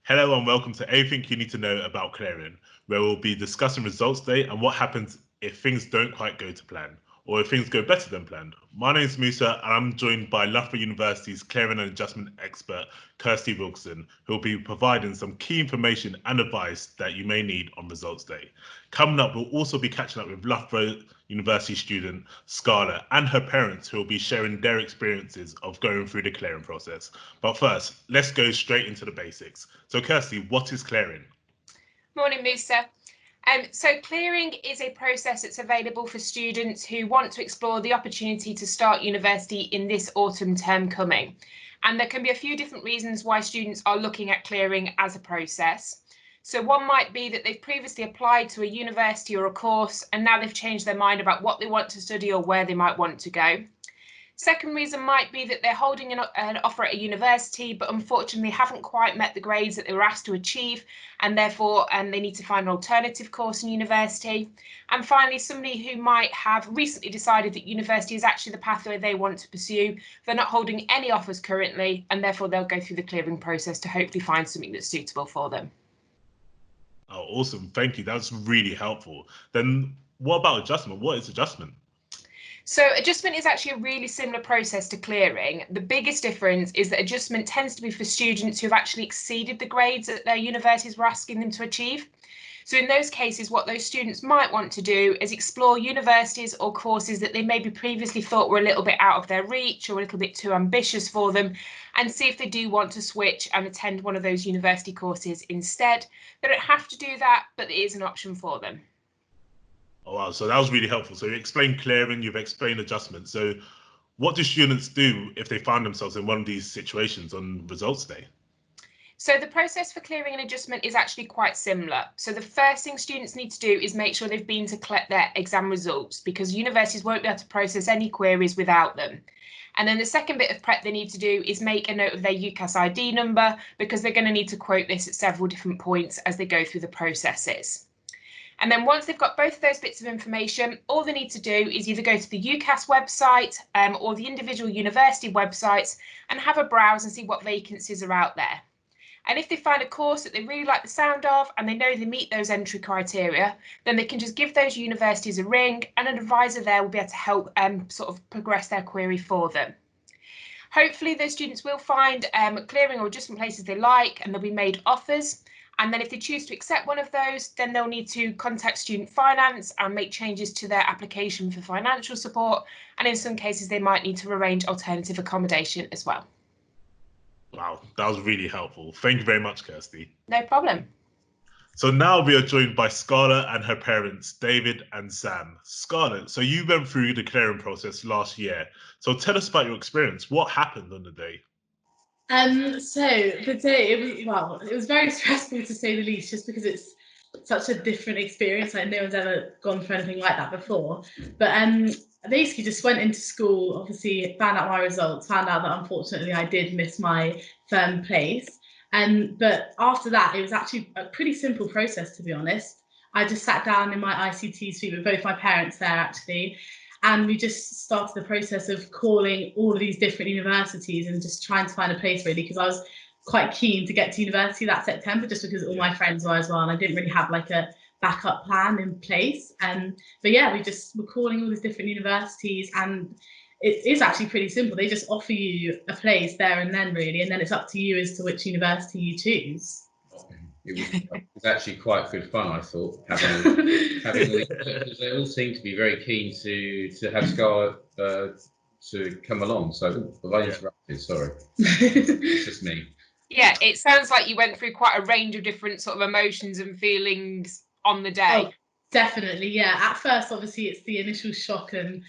Hello and welcome to Everything You Need to Know About Clearing, where we'll be discussing results day and what happens if things don't quite go to plan, or if things go better than planned. My name is Musa and I'm joined by Loughborough University's Clearing and Adjustment expert, Kirsty Wilson, who will be providing some key information and advice that you may need on results day. Coming up, we'll also be catching up with Loughborough University student Scarlett and her parents, who will be sharing their experiences of going through the clearing process. But first, let's go straight into the basics. So Kirsty, what is clearing? Morning, Musa. So clearing is a process that's available for students who want to explore the opportunity to start university in this autumn term coming. And there can be a few different reasons why students are looking at clearing as a process. So one might be that they've previously applied to a university or a course and now they've changed their mind about what they want to study or where they might want to go. Second reason might be that they're holding an offer at a university, but unfortunately haven't quite met the grades that they were asked to achieve, and therefore they need to find an alternative course in university. And finally, somebody who might have recently decided that university is actually the pathway they want to pursue. They're not holding any offers currently, and therefore they'll go through the clearing process to hopefully find something that's suitable for them. Oh, awesome. Thank you. That's really helpful. Then what about adjustment? What is adjustment? So adjustment is actually a really similar process to clearing. The biggest difference is that adjustment tends to be for students who have actually exceeded the grades that their universities were asking them to achieve. So in those cases, what those students might want to do is explore universities or courses that they maybe previously thought were a little bit out of their reach or a little bit too ambitious for them, and see if they do want to switch and attend one of those university courses instead. They don't have to do that, but it is an option for them. Oh, wow. So that was really helpful. So you explained clearing, you've explained adjustment. So what do students do if they find themselves in one of these situations on results day? So the process for clearing and adjustment is actually quite similar. So the first thing students need to do is make sure they've been to collect their exam results, because universities won't be able to process any queries without them. And then the second bit of prep they need to do is make a note of their UCAS ID number, because they're going to need to quote this at several different points as they go through the processes. And then once they've got both of those bits of information, all they need to do is either go to the UCAS website or the individual university websites and have a browse and see what vacancies are out there. And if they find a course that they really like the sound of and they know they meet those entry criteria, then they can just give those universities a ring and an advisor there will be able to help sort of progress their query for them. Hopefully those students will find clearing or adjustment places they like, and they'll be made offers. And then if they choose to accept one of those, then they'll need to contact student finance and make changes to their application for financial support. And in some cases, they might need to arrange alternative accommodation as well. Wow, that was really helpful. Thank you very much, Kirsty. No problem. So now we are joined by Scarlett and her parents, David and Sam. Scarlett, so you went through the clearing process last year. So tell us about your experience. What happened on the day? So the day, it was very stressful to say the least, just because it's such a different experience. Like no one's ever gone through anything like that before. But I basically just went into school, obviously found out my results, found out that unfortunately I did miss my firm place. But after that, it was actually a pretty simple process, to be honest. I just sat down in my ICT suite with both my parents there, actually. And we just started the process of calling all of these different universities and just trying to find a place, really, because I was quite keen to get to university that September, just because all my friends were as well. And I didn't really have like a backup plan in place. But yeah, we just were calling all these different universities, and it is actually pretty simple. They just offer you a place there and then, really. And then it's up to you as to which university you choose. It was actually quite good fun, I thought, having all these, because they all seem to be very keen to have Scarlett to come along. So I interrupted, sorry. It's just me. Yeah, it sounds like you went through quite a range of different sort of emotions and feelings on the day. Oh, definitely, yeah. At first, obviously, it's the initial shock and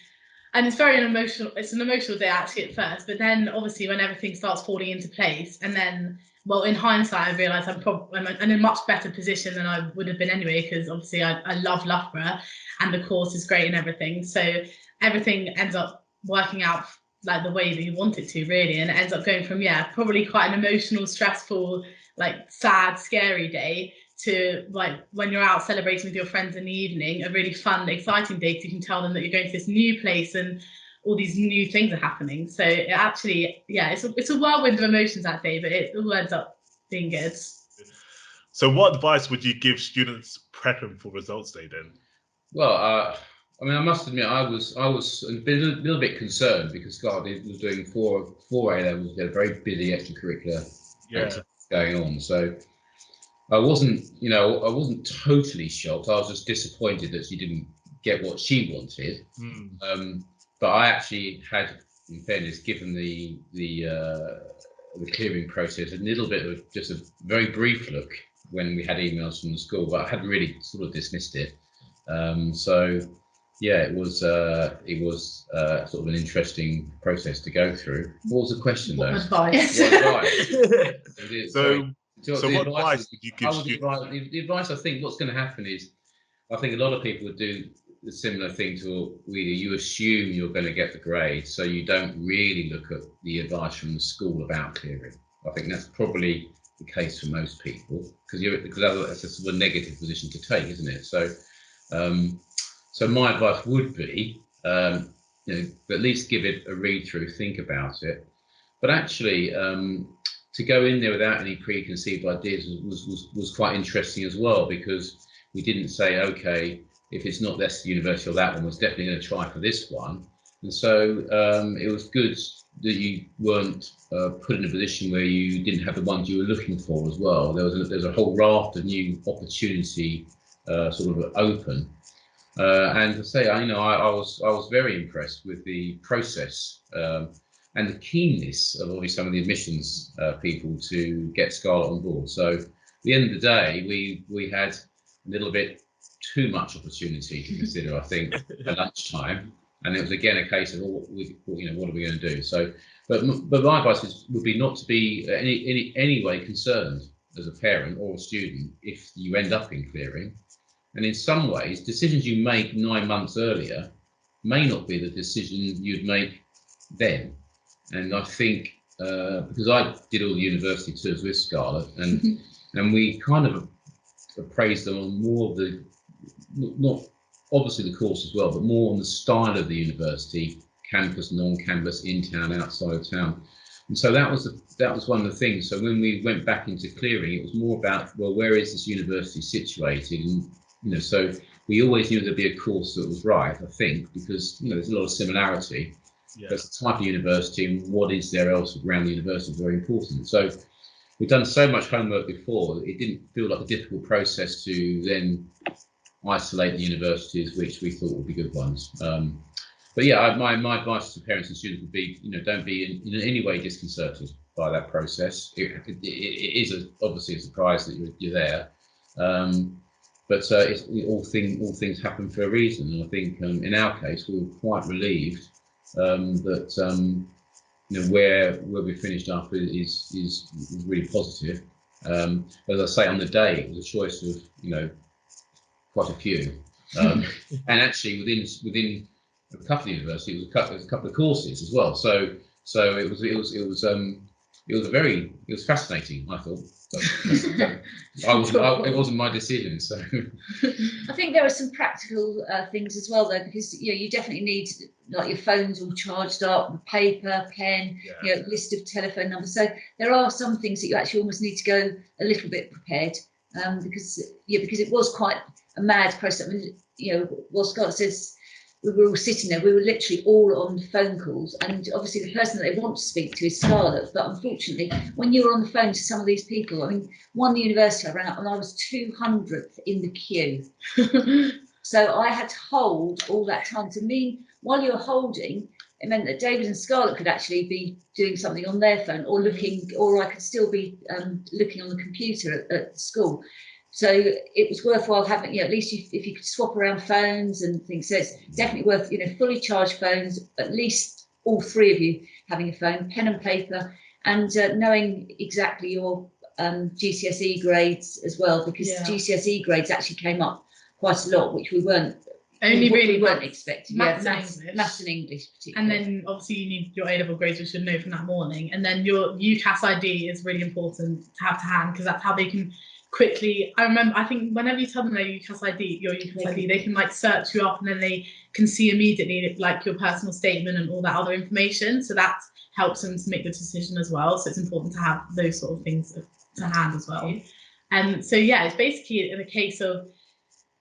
it's very emotional. It's an emotional day actually at first, but then obviously when everything starts falling into place, and then, well, in hindsight, I realise I'm in a much better position than I would have been anyway, because obviously I love Loughborough and the course is great and everything. So everything ends up working out like the way that you want it to, really, and it ends up going from, yeah, probably quite an emotional, stressful, like sad, scary day to like when you're out celebrating with your friends in the evening, a really fun, exciting day, because you can tell them that you're going to this new place and all these new things are happening. So it actually, yeah, it's a whirlwind of emotions that day, but it all ends up being good. So what advice would you give students prepping for results day then? Well, I mean, I must admit, I was a little bit concerned because Scarlett was doing four A levels. We had a very busy extracurricular activity going on. So I wasn't totally shocked. I was just disappointed that she didn't get what she wanted. But I actually had, in fairness, given the clearing process a little bit of just a very brief look when we had emails from the school, but I hadn't really sort of dismissed it. So yeah, it was sort of an interesting process to go through. What was the question though? Advice. What advice? So what advice would you give students? The advice, I think what's going to happen is, I think a lot of people would do the similar thing to Weedy. You assume you're going to get the grade, so you don't really look at the advice from the school about clearing. I think that's probably the case for most people, because that's a sort of negative position to take, isn't it? So, so my advice would be, at least give it a read through, think about it. But actually, to go in there without any preconceived ideas was quite interesting as well, because we didn't say, okay, if it's not this university or that one, we're definitely going to try for this one. And so it was good that you weren't put in a position where you didn't have the ones you were looking for as well. There's a whole raft of new opportunity sort of open. And to say, I was very impressed with the process and the keenness of obviously some of the admissions people to get Scarlett on board. So at the end of the day, we had a little bit too much opportunity to consider, I think, at lunchtime, and it was again a case of, what are we going to do? So, but my advice would be not to be any way concerned as a parent or a student if you end up in clearing. And in some ways, decisions you make 9 months earlier may not be the decision you'd make then. And I think because I did all the university tours with Scarlett, and we kind of appraised them on more of the, not obviously the course as well, but more on the style of the university, campus, non-campus, in town, outside of town. And so that was one of the things. So when we went back into clearing, it was more about, well, where is this university situated? And so we always knew there'd be a course that was right, I think, because there's a lot of similarity. Yeah. There's the type of university and what is there else around the university is very important. So we've done so much homework before, it didn't feel like a difficult process to then isolate the universities which we thought would be good ones. But yeah, my advice to parents and students would be, don't be in any way disconcerted by that process. It is obviously a surprise that you're there, but all things happen for a reason. And I think in our case, we were quite relieved that where we finished up is really positive. As I say, on the day, it was a choice of quite a few, and actually within a couple of universities, it was a couple of courses as well. So it was fascinating, I thought. It wasn't my decision, so. I think there are some practical things as well, though, because you definitely need, like, your phones all charged up, paper, pen, list of telephone numbers. So there are some things that you actually almost need to go a little bit prepared, because it was quite a mad process. I mean, what Scott says, we were all sitting there, we were literally all on phone calls, and obviously the person that they want to speak to is Scarlett, but unfortunately when you were on the phone to some of these people, I mean, one university I ran up and I was 200th in the queue. So I had to hold all that time. To me, while you were holding, it meant that David and Scarlett could actually be doing something on their phone, or I could still be looking on the computer at school. So it was worthwhile having, at least if you could swap around phones and things. So it's definitely worth, fully charged phones, at least all three of you having a phone, pen and paper, and knowing exactly your GCSE grades as well, because GCSE grades actually came up quite a lot, which we weren't expecting. Maths and English particularly. And then obviously you need your A-level grades, which you'll know from that morning. And then your UCAS ID is really important to have to hand, because that's how they can quickly, I think whenever you tell them your UCAS ID, they can search you up, and then they can see immediately your personal statement and all that other information. So that helps them to make the decision as well. So it's important to have those sort of things to hand as well. So yeah, it's basically in a case of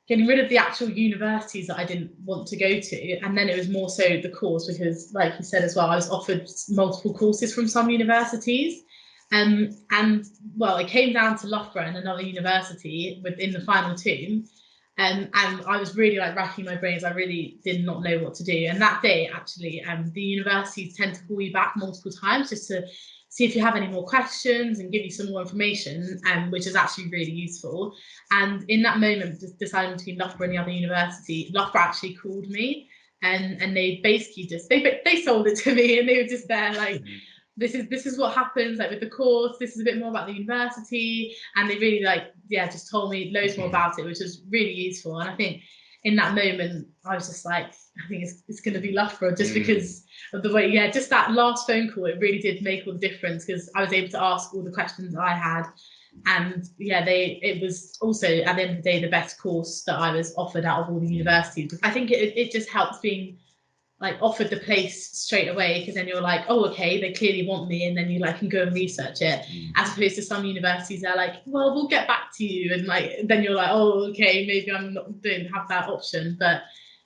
getting rid of the actual universities that I didn't want to go to, and then it was more so the course, because like you said as well, I was offered multiple courses from some universities, and well, it came down to Loughborough and another university within the final two, and I was really like racking my brains. I really did not know what to do, and that day actually, the universities tend to call you back multiple times just to see if you have any more questions and give you some more information, which is actually really useful. And in that moment, deciding between Loughborough and the other university, Loughborough actually called me, and they basically just they sold it to me, and they were just there like, this is what happens like with the course. This is a bit more about the university, and they really just told me loads more about it, which was really useful. And I think in that moment, I was just like, I think it's going to be Loughborough, just because of the way, just that last phone call, it really did make all the difference, because I was able to ask all the questions I had. And it was also at the end of the day the best course that I was offered out of all the universities. I think it just helps being like offered the place straight away, because then you're like, oh, okay, they clearly want me, and then you can go and research it, as opposed to some universities, they're like, well, we'll get back to you, and then you're like, oh, okay, maybe don't have that option. But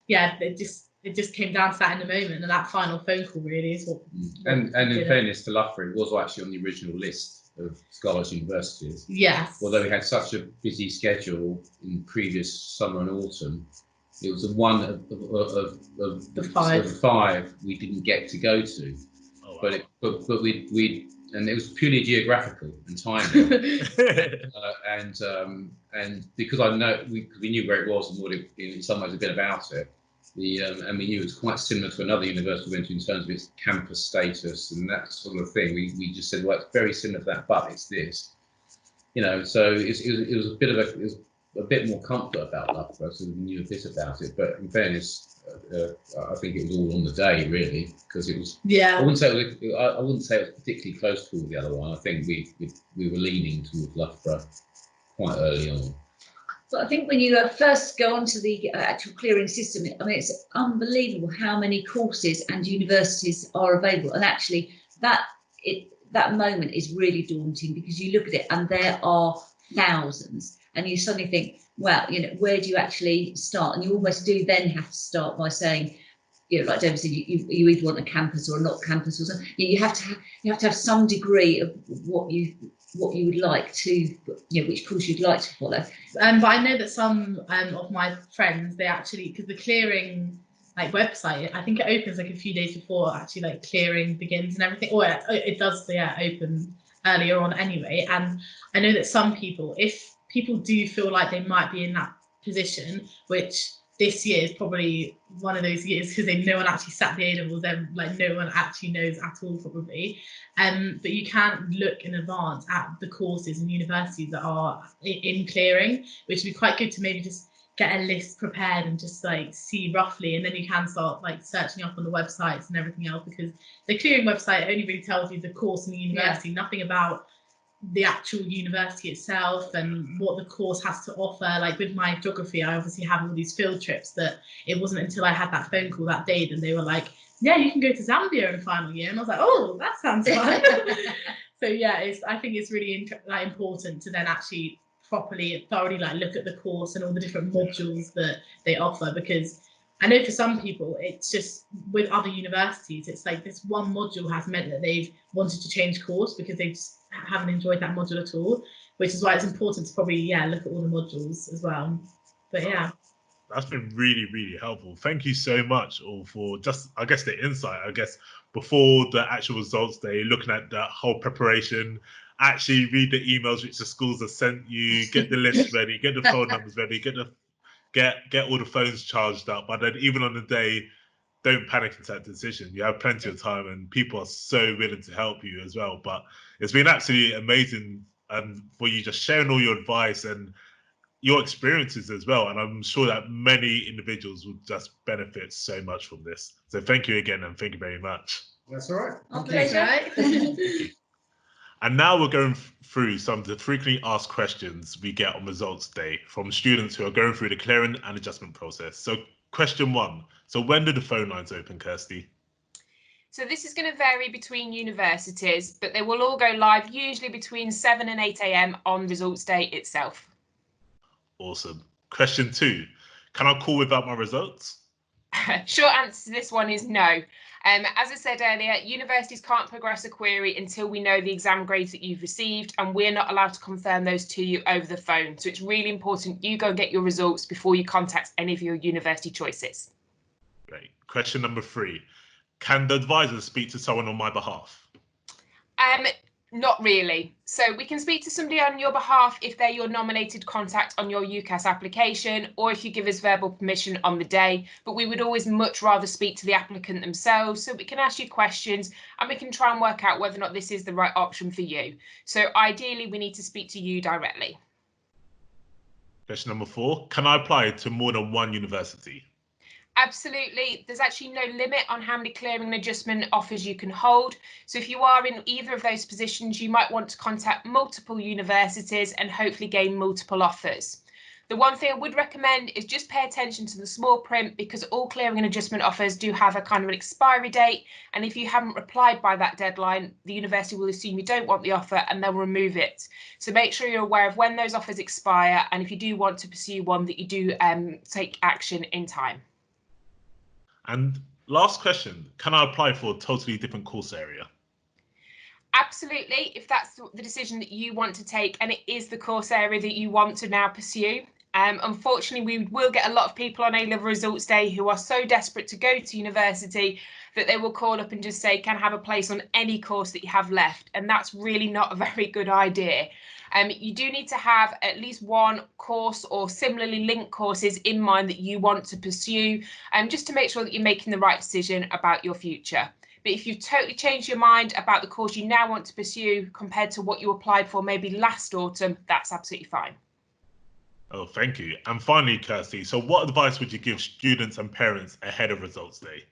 yeah, it just came down to that in the moment, and that final phone call really is what and in fairness to Loughborough, it was actually on the original list of Scarlett universities. Yes. Although we had such a busy schedule in previous summer and autumn, it was the one of the five we didn't get to go to. Oh, wow. But we and it was purely geographical and timing. And because we knew where it was and what it, in some ways a bit about it. And we knew it was quite similar to another university we went to in terms of its campus status and that sort of thing. We just said, well, it's very similar to that, but it's this, So it was a bit more comfort about Loughborough, so we knew a bit about it. But in fairness, I think it was all on the day really, because it was. Yeah. I wouldn't say it was particularly close to the other one. I think we were leaning towards Loughborough quite early on. But I think when you first go onto the actual clearing system, I mean, it's unbelievable how many courses and universities are available. And actually, that moment is really daunting, because you look at it and there are thousands, and you suddenly think, well, where do you actually start? And you almost do then have to start by saying, like David said, you either want a campus or a not campus, or something. You have to have some degree of what you would like to, which course you'd like to follow. But I know that some of my friends, they actually, because the clearing website, I think it opens a few days before actually clearing begins and everything, or it does open earlier on anyway. And I know that some people, if people do feel like they might be in that position, which this year is probably one of those years, because no one actually sat the A-levels, then no one actually knows at all probably. But you can look in advance at the courses and universities that are in clearing, which would be quite good to maybe just get a list prepared and just see roughly, and then you can start searching up on the websites and everything else, because the clearing website only really tells you the course and the university, nothing about the actual university itself and what the course has to offer. With my geography, I obviously have all these field trips that it wasn't until I had that phone call that day that they were like, yeah, you can go to Zambia in final year, and I was like, oh, that sounds fun. So yeah, I think it's really important to then actually properly thoroughly look at the course and all the different modules that they offer, because I know for some people it's just with other universities, it's this one module has meant that they've wanted to change course because they just haven't enjoyed that module at all, which is why it's important to probably look at all the modules as well. But yeah, that's been really, really helpful. Thank you so much all for just, I guess, the insight. I guess before the actual results day, looking at the whole preparation, actually read the emails which the schools have sent you, get the list ready, get the phone numbers ready, get all the phones charged up. But then even on the day, don't panic into that decision. You have plenty of time, and people are so willing to help you as well. But it's been absolutely amazing for you just sharing all your advice and your experiences as well. And I'm sure that many individuals will just benefit so much from this. So thank you again, and thank you very much. That's all right. Okay. And now we're going through some of the frequently asked questions we get on results day from students who are going through the clearing and adjustment process. So question 1. So when do the phone lines open, Kirsty? So this is going to vary between universities, but they will all go live usually between 7 and 8 a.m. on results day itself. Awesome. Question 2. Can I call without my results? Short answer to this one is no. As I said earlier, universities can't progress a query until we know the exam grades that you've received, and we're not allowed to confirm those to you over the phone. So it's really important you go and get your results before you contact any of your university choices. Great. Question number 3. Can the advisor speak to someone on my behalf? Not really. So we can speak to somebody on your behalf if they're your nominated contact on your UCAS application, or if you give us verbal permission on the day, but we would always much rather speak to the applicant themselves so we can ask you questions and we can try and work out whether or not this is the right option for you. So ideally we need to speak to you directly. Question number 4. Can I apply to more than one university? Absolutely. There's actually no limit on how many clearing and adjustment offers you can hold. So if you are in either of those positions, you might want to contact multiple universities and hopefully gain multiple offers. The one thing I would recommend is just pay attention to the small print, because all clearing and adjustment offers do have a kind of an expiry date. And if you haven't replied by that deadline, the university will assume you don't want the offer and they'll remove it. So make sure you're aware of when those offers expire. And if you do want to pursue one, that you do take action in time. And last question, can I apply for a totally different course area? Absolutely, if that's the decision that you want to take and it is the course area that you want to now pursue. Unfortunately, we will get a lot of people on A-level results day who are so desperate to go to university that they will call up and just say, can I have a place on any course that you have left? And that's really not a very good idea. You do need to have at least one course or similarly linked courses in mind that you want to pursue, just to make sure that you're making the right decision about your future. But if you've totally changed your mind about the course you now want to pursue compared to what you applied for maybe last autumn, that's absolutely fine. Oh, thank you. And finally, Kirsty, so what advice would you give students and parents ahead of results day?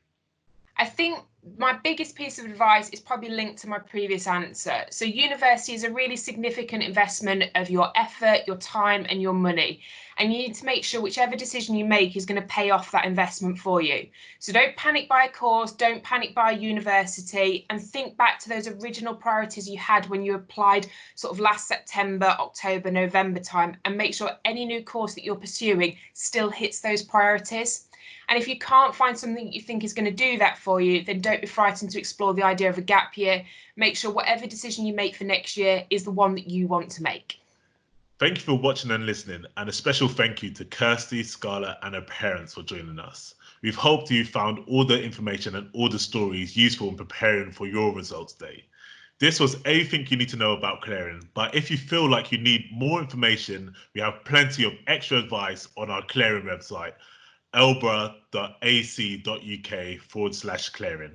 I think my biggest piece of advice is probably linked to my previous answer. So university is a really significant investment of your effort, your time and your money. And you need to make sure whichever decision you make is going to pay off that investment for you. So don't panic buy a course, don't panic buy a university, and think back to those original priorities you had when you applied sort of last September, October, November time, and make sure any new course that you're pursuing still hits those priorities. And if you can't find something that you think is going to do that for you, then don't be frightened to explore the idea of a gap year. Make sure whatever decision you make for next year is the one that you want to make. Thank you for watching and listening, and a special thank you to Kirsty, Scarlett and her parents for joining us. We've hoped you found all the information and all the stories useful in preparing for your results day. This was everything you need to know about clearing, but if you feel like you need more information, we have plenty of extra advice on our clearing website, loughborough.ac.uk/clearing.